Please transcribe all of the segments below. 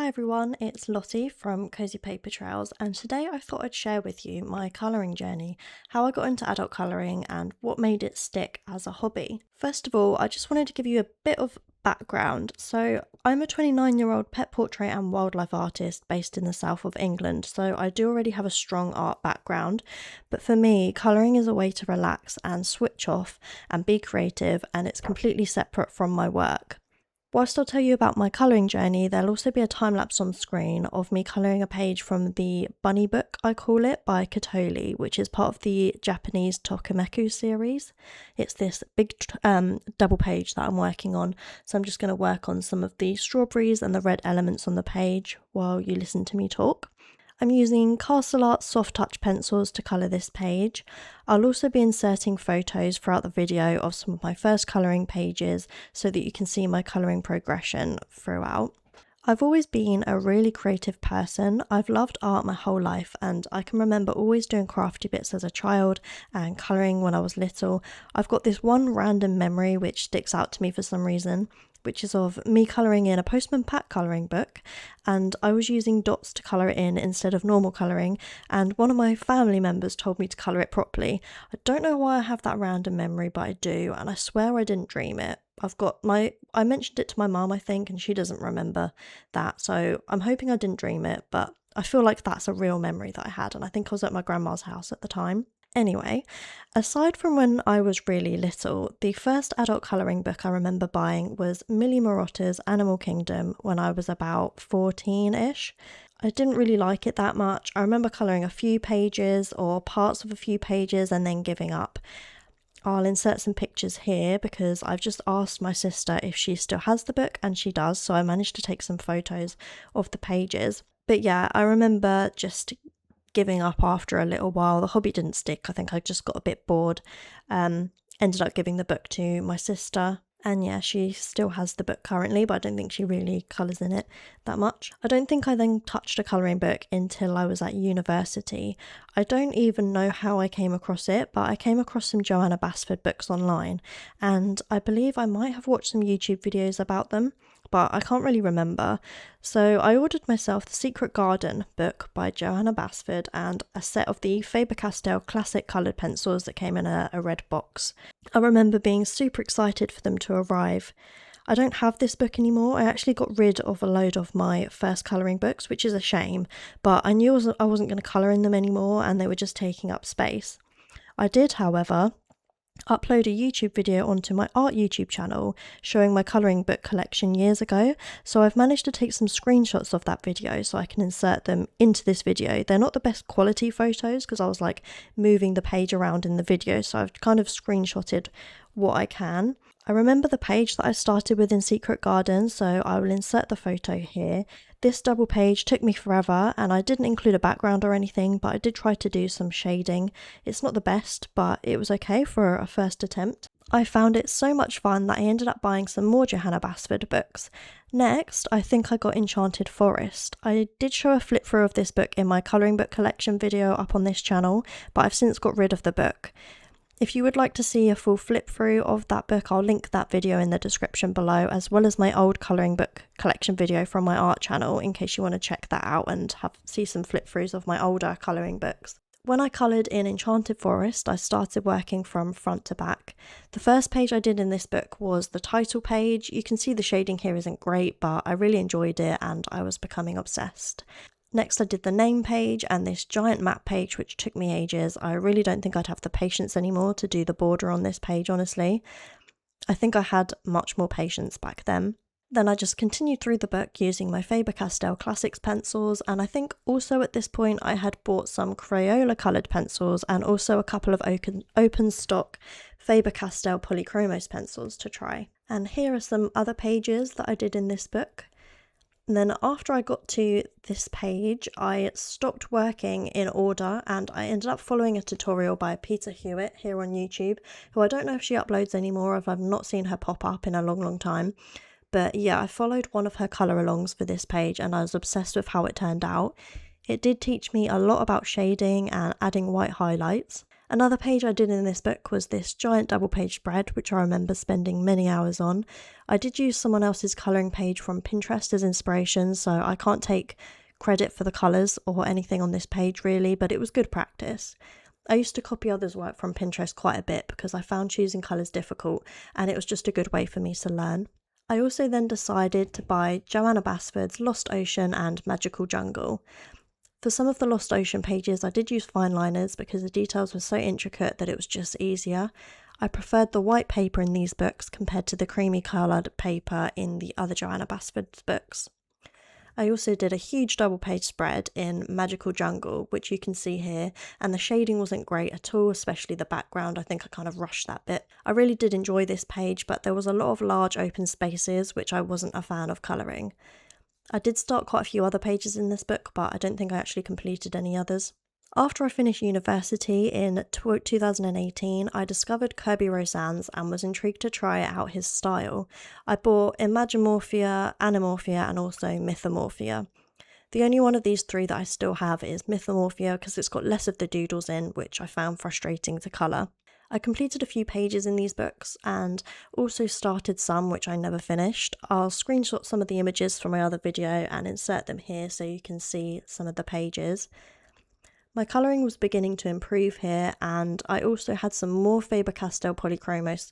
Hi everyone, it's Lottie from Cozy Paper Trails, and today I thought I'd share with you my colouring journey, how I got into adult colouring and what made it stick as a hobby. First of all, I just wanted to give you a bit of background. So I'm a 29-year-old pet portrait and wildlife artist based in the south of England, so I do already have a strong art background, but for me, colouring is a way to relax and switch off and be creative, and it's completely separate from my work. Whilst I'll tell you about my colouring journey, there'll also be a time-lapse on screen of me colouring a page from the Bunny Book, I call it, by Katoli, which is part of the Japanese Tokumeku series. It's this big double page that I'm working on, so I'm just going to work on some of the strawberries and the red elements on the page while you listen to me talk. I'm using Castle Art soft touch pencils to colour this page. I'll also be inserting photos throughout the video of some of my first colouring pages so that you can see my colouring progression throughout. I've always been a really creative person. I've loved art my whole life, and I can remember always doing crafty bits as a child and colouring when I was little. I've got this one random memory which sticks out to me for some reason, which is of me colouring in a Postman Pat colouring book, and I was using dots to colour it in instead of normal colouring, and one of my family members told me to colour it properly. I don't know why I have that random memory, but I do, and I swear I didn't dream it. I mentioned it to my mum, I think, and she doesn't remember that, so I'm hoping I didn't dream it, but I feel like that's a real memory that I had, and I think I was at my grandma's house at the time. Anyway, aside from when I was really little, the first adult colouring book I remember buying was Millie Marotta's Animal Kingdom when I was about 14-ish. I didn't really like it that much. I remember colouring a few pages or parts of a few pages and then giving up. I'll insert some pictures here because I've just asked my sister if she still has the book, and she does, so I managed to take some photos of the pages. But yeah, I remember just giving up after a little while. The hobby didn't stick. I think I just got a bit bored. Ended up giving the book to my sister, and yeah, she still has the book currently, but I don't think she really colours in it that much. I don't think I then touched a colouring book until I was at university. I don't even know how I came across it, but I came across some Johanna Basford books online, and I believe I might have watched some YouTube videos about them, but I can't really remember. So I ordered myself The Secret Garden book by Johanna Basford and a set of the Faber-Castell classic coloured pencils that came in a red box. I remember being super excited for them to arrive. I don't have this book anymore. I actually got rid of a load of my first colouring books, which is a shame, but I knew I wasn't going to colour in them anymore and they were just taking up space. I did, however, upload a YouTube video onto my art YouTube channel showing my colouring book collection years ago, so I've managed to take some screenshots of that video so I can insert them into this video. They're not the best quality photos because I was like moving the page around in the video, so I've kind of screenshotted what I can. I remember the page that I started with in Secret Garden, so I will insert the photo here. This double page took me forever, and I didn't include a background or anything, but I did try to do some shading. It's not the best, but it was okay for a first attempt. I found it so much fun that I ended up buying some more Johanna Basford books. Next, I think I got Enchanted Forest. I did show a flip through of this book in my colouring book collection video up on this channel, but I've since got rid of the book. If you would like to see a full flip through of that book, I'll link that video in the description below, as well as my old colouring book collection video from my art channel in case you want to check that out and see some flip throughs of my older colouring books. When I coloured in Enchanted Forest, I started working from front to back. The first page I did in this book was the title page. You can see the shading here isn't great, but I really enjoyed it and I was becoming obsessed. Next I did the name page and this giant map page, which took me ages. I really don't think I'd have the patience anymore to do the border on this page, honestly. I think I had much more patience back then. Then I just continued through the book using my Faber-Castell Classics pencils, and I think also at this point I had bought some Crayola coloured pencils and also a couple of open stock Faber-Castell Polychromos pencils to try. And here are some other pages that I did in this book. And then after I got to this page, I stopped working in order and I ended up following a tutorial by Peter Hewitt here on YouTube, who I don't know if she uploads anymore, if I've not seen her pop up in a long time. But yeah, I followed one of her colour alongs for this page and I was obsessed with how it turned out. It did teach me a lot about shading and adding white highlights. Another page I did in this book was this giant double page spread, which I remember spending many hours on. I did use someone else's colouring page from Pinterest as inspiration, so I can't take credit for the colours or anything on this page really, but it was good practice. I used to copy others' work from Pinterest quite a bit because I found choosing colours difficult, and it was just a good way for me to learn. I also then decided to buy Joanna Basford's Lost Ocean and Magical Jungle. For some of the Lost Ocean pages I did use fine liners because the details were so intricate that it was just easier. I preferred the white paper in these books compared to the creamy coloured paper in the other Joanna Basford's books. I also did a huge double page spread in Magical Jungle, which you can see here, and the shading wasn't great at all, especially the background. I think I kind of rushed that bit. I really did enjoy this page, but there was a lot of large open spaces, which I wasn't a fan of colouring. I did start quite a few other pages in this book, but I don't think I actually completed any others. After I finished university in 2018, I discovered Kirby Rosan's and was intrigued to try out his style. I bought Imagimorphia, Animorphia and also Mythomorphia. The only one of these three that I still have is Mythomorphia because it's got less of the doodles in, which I found frustrating to colour. I completed a few pages in these books and also started some which I never finished. I'll screenshot some of the images from my other video and insert them here so you can see some of the pages. My colouring was beginning to improve here, and I also had some more Faber-Castell Polychromos,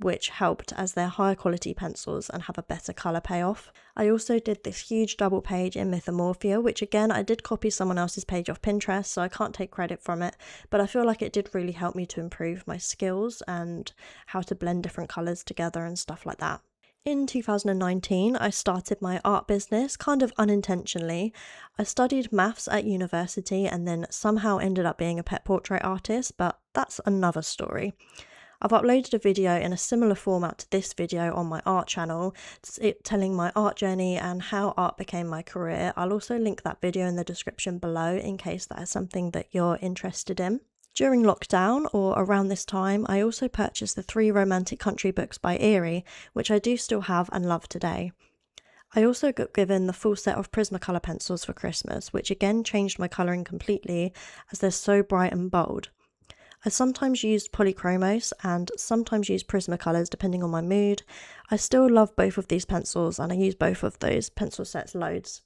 which helped as they're higher quality pencils and have a better colour payoff. I also did this huge double page in Mythomorphia, which again I did copy someone else's page off Pinterest, so I can't take credit from it, but I feel like it did really help me to improve my skills and how to blend different colours together and stuff like that. In 2019, I started my art business, kind of unintentionally. I studied maths at university and then somehow ended up being a pet portrait artist, but that's another story. I've uploaded a video in a similar format to this video on my art channel, telling my art journey and how art became my career. I'll also link that video in the description below in case that is something that you're interested in. During lockdown, or around this time, I also purchased the 3 romantic country books by Erie, which I do still have and love today. I also got given the full set of Prismacolor pencils for Christmas, which again changed my colouring completely as they're so bright and bold. I sometimes used Polychromos and sometimes used Prismacolors depending on my mood. I still love both of these pencils and I use both of those pencil sets loads.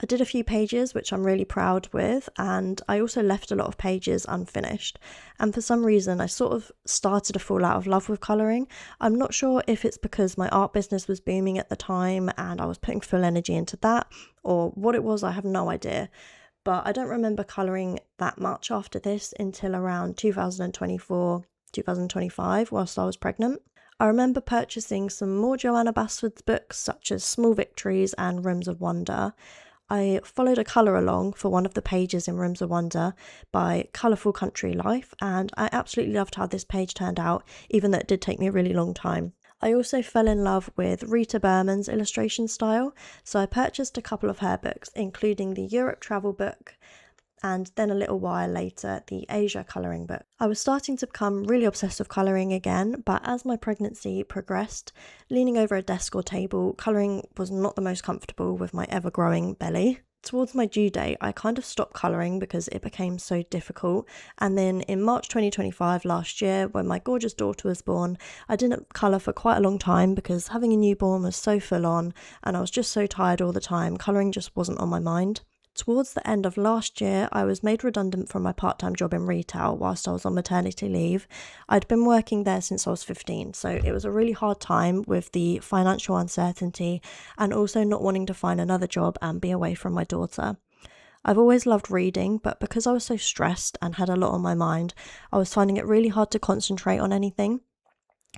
I did a few pages which I'm really proud with, and I also left a lot of pages unfinished, and for some reason I sort of started to fall out of love with colouring. I'm not sure if it's because my art business was booming at the time and I was putting full energy into that, or what it was. I have no idea, but I don't remember colouring that much after this until around 2024, 2025 whilst I was pregnant. I remember purchasing some more Joanna Basford's books such as Small Victories and Rooms of Wonder. I followed a colour along for one of the pages in Rooms of Wonder by Colourful Country Life, and I absolutely loved how this page turned out, even though it did take me a really long time. I also fell in love with Rita Berman's illustration style, so I purchased a couple of her books, including the Europe travel book and then a little while later the Asia colouring book. I was starting to become really obsessed with colouring again, but as my pregnancy progressed, leaning over a desk or table, colouring was not the most comfortable with my ever-growing belly. Towards my due date, I kind of stopped colouring because it became so difficult, and then in March 2025 last year, when my gorgeous daughter was born, I didn't colour for quite a long time because having a newborn was so full on and I was just so tired all the time. Colouring just wasn't on my mind. Towards the end of last year, I was made redundant from my part-time job in retail whilst I was on maternity leave. I'd been working there since I was 15, so it was a really hard time with the financial uncertainty and also not wanting to find another job and be away from my daughter. I've always loved reading, but because I was so stressed and had a lot on my mind, I was finding it really hard to concentrate on anything.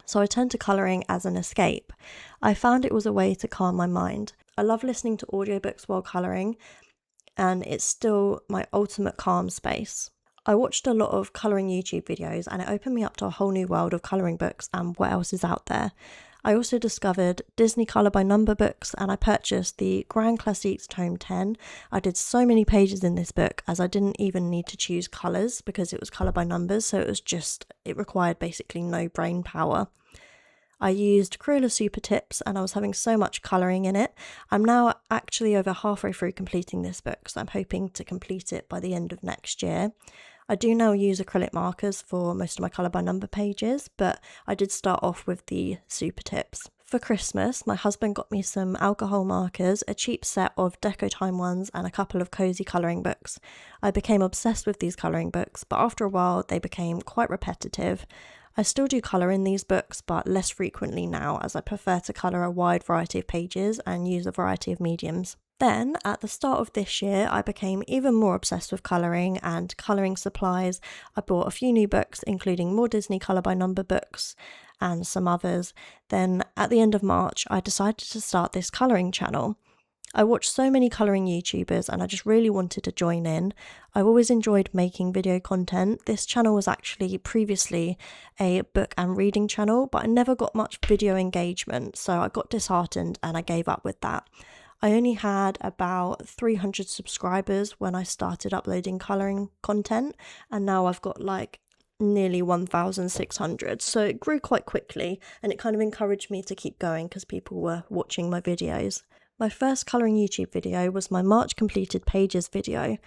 So I turned to colouring as an escape. I found it was a way to calm my mind. I love listening to audiobooks while colouring, and it's still my ultimate calm space. I watched a lot of colouring YouTube videos and it opened me up to a whole new world of colouring books and what else is out there. I also discovered Disney Colour by Number books and I purchased the Grand Classiques Tome 10. I did so many pages in this book as I didn't even need to choose colours because it was colour by numbers, so it required basically no brain power. I used Cruella Super Tips and I was having so much colouring in it. I'm now actually over halfway through completing this book, so I'm hoping to complete it by the end of next year. I do now use acrylic markers for most of my colour by number pages, but I did start off with the super tips. For Christmas, my husband got me some alcohol markers, a cheap set of Deco Time ones, and a couple of cosy colouring books. I became obsessed with these colouring books, but after a while they became quite repetitive. I still do colour in these books, but less frequently now, as I prefer to colour a wide variety of pages and use a variety of mediums. Then, at the start of this year, I became even more obsessed with colouring and colouring supplies. I bought a few new books, including more Disney colour by number books and some others. Then, at the end of March, I decided to start this colouring channel. I watched so many colouring YouTubers and I just really wanted to join in. I've always enjoyed making video content. This channel was actually previously a book and reading channel, but I never got much video engagement, so I got disheartened and I gave up with that. I only had about 300 subscribers when I started uploading colouring content, and now I've got like nearly 1,600, so it grew quite quickly and it kind of encouraged me to keep going because people were watching my videos. My first colouring YouTube video was my March completed pages video.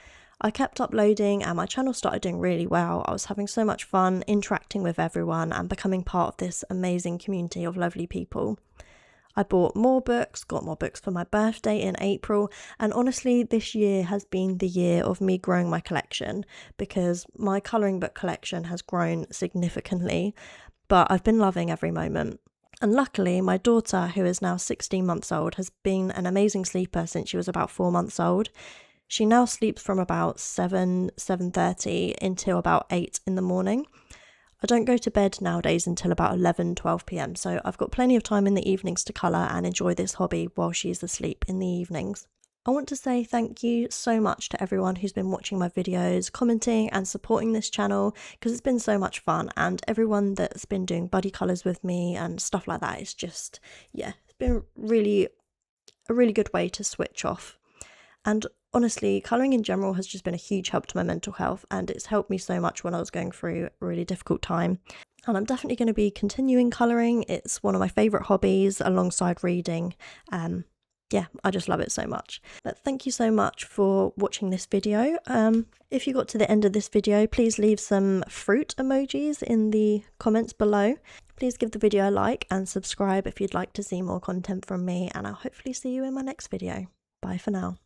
I kept uploading and my channel started doing really well. I was having so much fun interacting with everyone and becoming part of this amazing community of lovely people. I bought more books, got more books for my birthday in April, and honestly this year has been the year of me growing my collection because my colouring book collection has grown significantly, but I've been loving every moment. And luckily my daughter, who is now 16 months old, has been an amazing sleeper since she was about 4 months old. She now sleeps from about 7:30 until about 8 in the morning. I don't go to bed nowadays until about 11-12 p.m, so I've got plenty of time in the evenings to colour and enjoy this hobby while she's asleep in the evenings. I want to say thank you so much to everyone who's been watching my videos, commenting and supporting this channel because it's been so much fun, and everyone that's been doing buddy colours with me and stuff like that. It's just, yeah, it's been a really good way to switch off. And honestly, colouring in general has just been a huge help to my mental health, and it's helped me so much when I was going through a really difficult time. And I'm definitely going to be continuing colouring. It's one of my favourite hobbies alongside reading. Yeah, I just love it so much. But thank you so much for watching this video. If you got to the end of this video, please leave some fruit emojis in the comments below. Please give the video a like and subscribe if you'd like to see more content from me, and I'll hopefully see you in my next video. Bye for now.